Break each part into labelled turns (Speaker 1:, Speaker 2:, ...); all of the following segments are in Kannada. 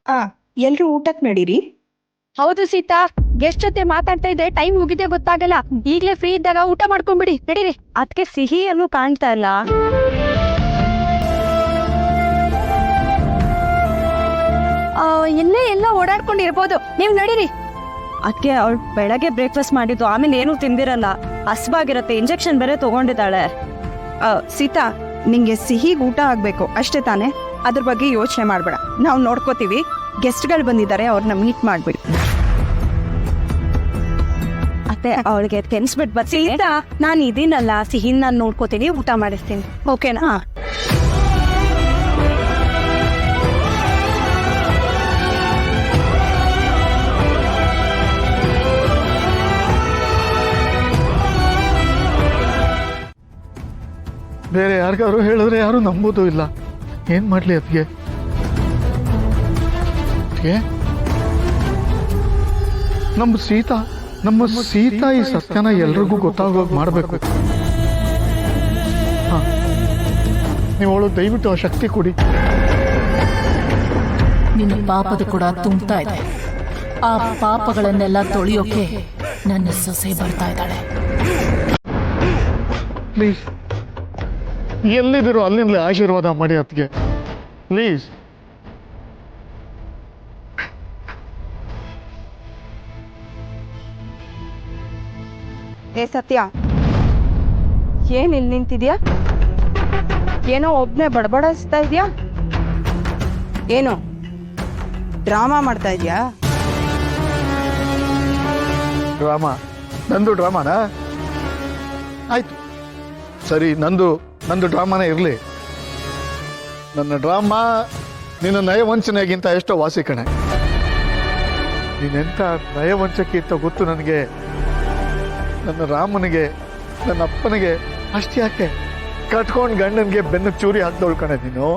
Speaker 1: ಆ ಎಲ್ರು ಊಟಕ್ಕೆ ನಡೀರಿ.
Speaker 2: ಹೌದು ಸೀತಾ, ಗೆಸ್ಟ್ ಜೊತೆ ಮಾತಾಡ್ತಾ ಇದ್ರೆ ಟೈಮ್ ಮುಗಿದೇ ಗೊತ್ತಾಗಲ್ಲ. ಈಗ್ಲೇ ಫ್ರೀ ಇದ್ದಾಗ ಊಟ ಮಾಡ್ಕೊಂಡ್ಬಿಡಿ, ನಡೀರಿ. ಅದಕ್ಕೆ ಸಿಹಿ ಏನು ಕಾಣ್ತಾ ಇಲ್ಲ. ಇಲ್ಲೇ ಎಲ್ಲ ಓಡಾಡ್ಕೊಂಡಿರ್ಬೋದು, ನೀವ್ ನಡೀರಿ. ಅದಕ್ಕೆ ಅವಳು ಬೆಳಗ್ಗೆ ಬ್ರೇಕ್ಫಾಸ್ಟ್ ಮಾಡಿದ್ದು, ಆಮೇಲೆ ಏನು ತಿಂದಿರಲ್ಲ, ಹಸ್ವಾಗಿರತ್ತೆ. ಇಂಜೆಕ್ಷನ್ ಬೇರೆ ತಗೊಂಡಿದ್ದಾಳೆ.
Speaker 1: ಸೀತಾ, ನಿಂಗೆ ಸಿಹಿ ಊಟ ಆಗ್ಬೇಕು ಅಷ್ಟೇ ತಾನೇ? ಅದ್ರ ಬಗ್ಗೆ ಯೋಚನೆ ಮಾಡ್ಬೇಡ, ನಾವು ನೋಡ್ಕೋತೀವಿ. ಗೆಸ್ಟ್ಗಳು ಬಂದಿದ್ದಾರೆ, ಅವ್ರನ್ನ ಮೀಟ್ ಮಾಡ್ಬಿಡಿ.
Speaker 2: ಅತ್ತೆ ಅವಳಿಗೆ ತೆನ್ಸ್ಬಿಟ್ಟು ಬರ್ತೀನಿ. ಸೀತಾ, ನಾನು ಇದೀನಲ್ಲ, ಸಿಹಿನ ನಾನು ನೋಡ್ಕೋತೀನಿ, ಊಟ ಮಾಡಿಸ್ತೀನಿ, ಓಕೆನಾ?
Speaker 3: ಬೇರೆ ಯಾರಿಗಾದ್ರು ಹೇಳಿದ್ರೆ ಯಾರು ನಂಬೋದು ಇಲ್ಲ. ಏನ್ ಮಾಡ್ಲಿ ಅದಕ್ಕೆ? ನಮ್ಮ ಸೀತಾ ಈ ಸತ್ಯನ ಎಲ್ರಿಗೂ ಗೊತ್ತಾಗೋಗ್ ಮಾಡ್ಬೇಕು. ನೀವು ಅವಳು ದಯವಿಟ್ಟು ಆ ಶಕ್ತಿ ಕೊಡಿ.
Speaker 4: ನಿನ್ನ ಪಾಪದ ಕೂಡ ತುಂಬ್ತಾ ಇದೆ. ಆ ಪಾಪಗಳನ್ನೆಲ್ಲ ತೊಳೆಯೋಕೆ ನನ್ನ ಸೊಸೆ ಬರ್ತಾ ಇದ್ದಾಳೆ.
Speaker 3: ಪ್ಲೀಸ್, ಎಲ್ಲಿದ್ದೀರೋ ಅಲ್ಲಿಂದಲೇ ಆಶೀರ್ವಾದ ಮಾಡಿ ಅದಕ್ಕೆ, ಪ್ಲೀಸ್.
Speaker 1: ಏ ಸತ್ಯ, ಏನ್ ಇಲ್ಲಿ ನಿಂತಿದ್ಯಾ? ಏನೋ ಒಬ್ನೇ ಬಡಬಡಿಸ್ತಾ ಇದ್ಯಾ? ಏನು ಡ್ರಾಮಾ ಮಾಡ್ತಾ ಇದ್ಯಾ?
Speaker 3: ಡ್ರಾಮಾ? ನಂದು ಡ್ರಾಮಾನಾ? ಆಯ್ತು ಸರಿ, ನಂದು ಡ್ರಾಮಾನೇ ಇರಲಿ. ನನ್ನ ಡ್ರಾಮಾ ನಿನ್ನ ನಯವಂಚನೆಗಿಂತ ಎಷ್ಟೋ ವಾಸಿ ಕಣೆ. ನೀನೆಂಥ ನಯವಂಚಕಿ ಅಂತ ಗೊತ್ತು ನನಗೆ. ನನ್ನ ರಾಮನಿಗೆ, ನನ್ನ ಅಪ್ಪನಿಗೆ ಅಷ್ಟೇ ಯಾಕೆ ಕಟ್ಕೊಂಡು ಗಂಡನಿಗೆ ಬೆನ್ನು ಚೂರಿ ಹಾಕ್ದವಳು ಕಣೆ ನೀನು.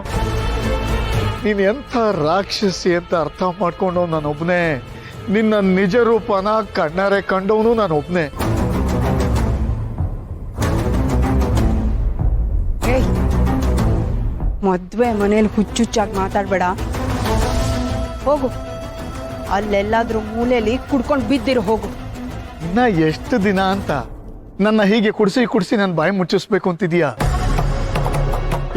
Speaker 3: ನೀನು ಎಂಥ ರಾಕ್ಷಸಿ ಅಂತ ಅರ್ಥ ಮಾಡ್ಕೊಂಡು ನಾನೊಬ್ಬನೇ. ನಿನ್ನ ನಿಜ ರೂಪನ ಕಣ್ಣಾರೆ ಕಂಡವನು ನಾನೊಬ್ಬನೇ.
Speaker 1: ಮದ್ವೆ ಮನೇಲಿ ಹುಚ್ಚುಚ್ಚಾಗಿ ಮಾತಾಡ್ಬೇಡ. ಹೋಗು, ಅಲ್ಲೆಲ್ಲಾದ್ರೂ ಮೂಲೆಯಲ್ಲಿ ಕುಡ್ಕೊಂಡು ಬಿದ್ದಿರು, ಹೋಗು.
Speaker 3: ಇನ್ನ ಎಷ್ಟು ದಿನ ಅಂತ ನನ್ನ ಹೀಗೆ ಕುಡಿಸಿ ನನ್ನ ಬಾಯಿ ಮುಚ್ಚಿಸ್ಬೇಕು ಅಂತಿದೀಯಾ?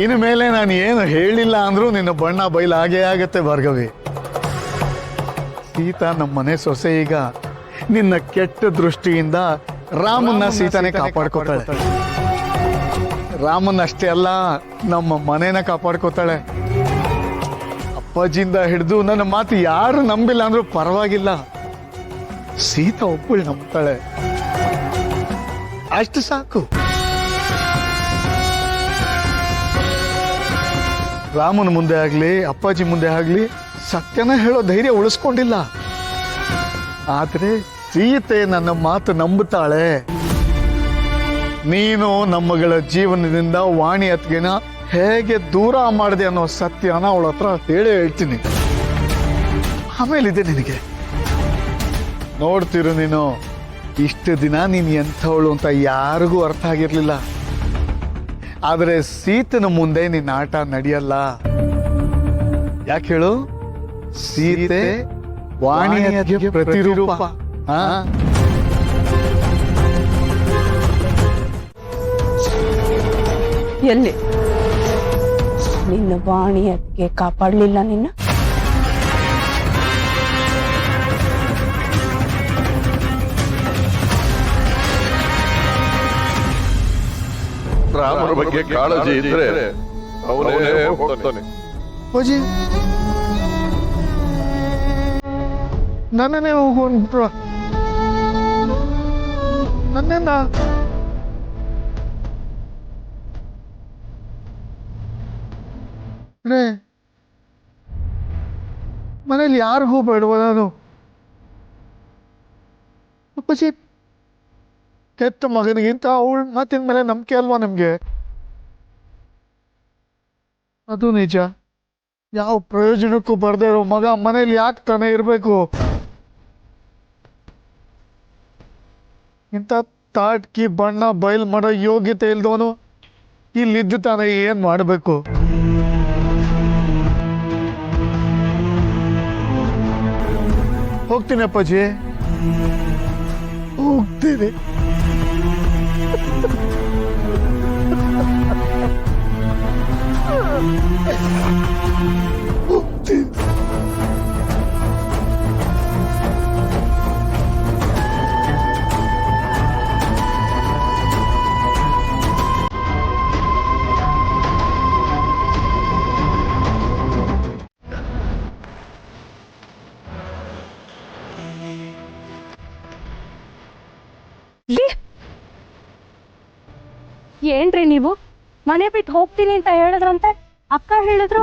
Speaker 3: ಇನ್ನು ಮೇಲೆ ನಾನು ಏನು ಹೇಳಿಲ್ಲ ಅಂದ್ರೂ ನಿನ್ನ ಬಣ್ಣ ಬಯಲು ಹಾಗೇ ಆಗತ್ತೆ ಭಾರ್ಗವಿ. ಸೀತಾ ನಮ್ಮ ಮನೆ ಸೊಸೆ ಈಗ ನಿನ್ನ ಕೆಟ್ಟ ದೃಷ್ಟಿಯಿಂದ ರಾಮನ್ನ ಸೀತಾನೇ ಕಾಪಾಡ್ಕೋತಾಳೆ. ರಾಮನ್ ಅಷ್ಟೇ ಅಲ್ಲ, ನಮ್ಮ ಮನೇನ ಕಾಪಾಡ್ಕೋತಾಳೆ. ಅಪ್ಪಾಜಿಯಿಂದ ಹಿಡಿದು ನನ್ನ ಮಾತು ಯಾರು ನಂಬಿಲ್ಲ ಅಂದ್ರೂ ಪರವಾಗಿಲ್ಲ, ಸೀತಾ ಒಬ್ಬಳು ನಂಬ್ತಾಳೆ, ಅಷ್ಟು ಸಾಕು. ರಾಮನ ಮುಂದೆ ಆಗ್ಲಿ, ಅಪ್ಪಾಜಿ ಮುಂದೆ ಆಗ್ಲಿ ಸತ್ಯನ ಹೇಳೋ ಧೈರ್ಯ ಉಳಿಸ್ಕೊಂಡಿಲ್ಲ. ಆದ್ರೆ ಸೀತೆ ನನ್ನ ಮಾತು ನಂಬುತ್ತಾಳೆ. ನೀನು ನಮ್ಮಗಳ ಜೀವನದಿಂದ ವಾಣಿ ಅತ್ತಿಗೆನ ಹೇಗೆ ದೂರ ಮಾಡಿದೆ ಅನ್ನೋ ಸತ್ಯನ ಅವಳ ಹತ್ರ ಹೇಳ್ತೀನಿ. ಆಮೇಲಿದೆ ನಿನಗೆ ನೋಡ್ತಿರು. ನೀನು ಇಷ್ಟು ದಿನ ನೀನು ಎಂಥವಳು ಅಂತ ಯಾರಿಗೂ ಅರ್ಥ ಆಗಿರ್ಲಿಲ್ಲ. ಆದರೆ ಸೀತನ ಮುಂದೆ ನಿನ್ನ ಆಟ ನಡೆಯಲ್ಲ. ಯಾಕೆ ಹೇಳು? ಸೀತೆ ವಾಣಿಯ ಪ್ರತಿರೂಪ.
Speaker 1: ಎಲ್ಲಿ ನಿನ್ನ ವಾಣಿ ಅದಕ್ಕೆ ಕಾಪಾಡಲಿಲ್ಲ ನಿನ್ನ?
Speaker 5: ರಾಮನ ಬಗ್ಗೆ ಕಾಳಜಿ ಇದ್ರೆ ಅವನೇ ಹೋಗ್ತಾನೆ.
Speaker 3: ಅಜ್ಜಿ, ನನ್ನನ್ನೇ ಹೋಗ್ಬಿಟ್ರ. ನನ್ನೇನ ಮನೇಲಿ ಯಾರಿಗೂ ಬೇಡವ ನಾನು. ಅಪ್ಪಾಜಿ, ಕೆಟ್ಟ ಮಗನಿಗಿಂತ ಅವಳ ಮಾತಿನ ಮೇಲೆ ನಂಬಿಕೆ ಅಲ್ವಾ ನಮ್ಗೆ? ಅದು ನಿಜ. ಯಾವ ಪ್ರಯೋಜನಕ್ಕೂ ಬರ್ದೇ ಇರೋ ಮಗ ಮನೇಲಿ ಯಾಕೆ ತಾನೇ ಇರಬೇಕು? ಇಂಥ ತಾಟ್ಕಿ ಬಣ್ಣ ಬಯಲು ಮಾಡೋ ಯೋಗ್ಯತೆ ಇಲ್ದವನು ಇಲ್ಲಿದ್ದು ತಾನೇ ಏನ್ ಮಾಡಬೇಕು? ಹೋಗ್ತೀನಿ ಅಪ್ಪಾಜಿ, ಹೋಗ್ತೀನಿ.
Speaker 6: ಏನ್ರಿ ನೀವು ಮನೆ ಬಿಟ್ಟು ಹೋಗ್ತೀನಿ ಅಂತ ಹೇಳಿದ್ರಂತೆ ಅಕ್ಕ ಹೇಳಿದ್ರು.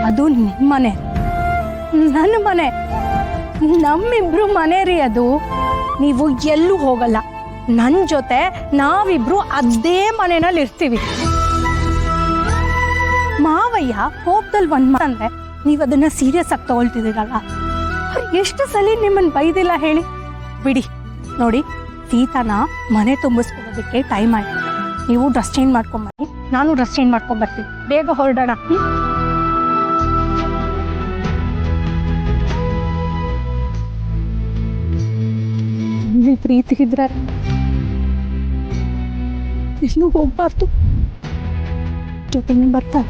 Speaker 6: ಅದು ನಿಮ್ಮ ಮನೆ, ನನ್ನ ಮನೆ, ನಮ್ಮಿಬ್ರು ಮನೆ ರೀ ಅದು. ನೀವು ಎಲ್ಲೂ ಹೋಗಲ್ಲ, ನನ್ನ ಜೊತೆ ನಾವಿಬ್ರು ಅದೇ ಮನೆಯಲ್ಲಿ ಇರ್ತೀವಿ. ಮಾವಯ್ಯ ಕೋಪದಲ್ಲಿ ಒಂದ್ ಮಾತಂದ್ರೆ ನೀವು ಅದನ್ನ ಸೀರಿಯಸ್ ಆಗಿ ತಗೊಳ್ತಿದ್ದೀರಲ್ಲ. ಎಷ್ಟು ಸಲ ನಿಮ್ಮನ್ನ ಬೈದಿಲ್ಲ ಹೇಳಿ. ಬಿಡಿ ನೋಡಿ, ಸೀತಾನ ಮನೆ ತುಂಬಿಸ್ಕೊಳ್ಳೋದಕ್ಕೆ ಟೈಮ್ ಆಯ್ತು. ನೀವು ಡ್ರೆಸ್ ಚೇಂಜ್ ಮಾಡ್ಕೊಂಬನ್ನಿ, ನಾನು ಡ್ರೆಸ್ ಚೇಂಜ್ ಮಾಡ್ಕೊಂಬರ್ತೀನಿ. ಬೇಗ ಹೊರಡೋಣ. ಪ್ರೀತಿ ಇದ್ರೆ ಎಲ್ಲೂ ಹೋಗ್ಬಾರ್ದು, ಜೊತೆಗೆ ಬರ್ತಾ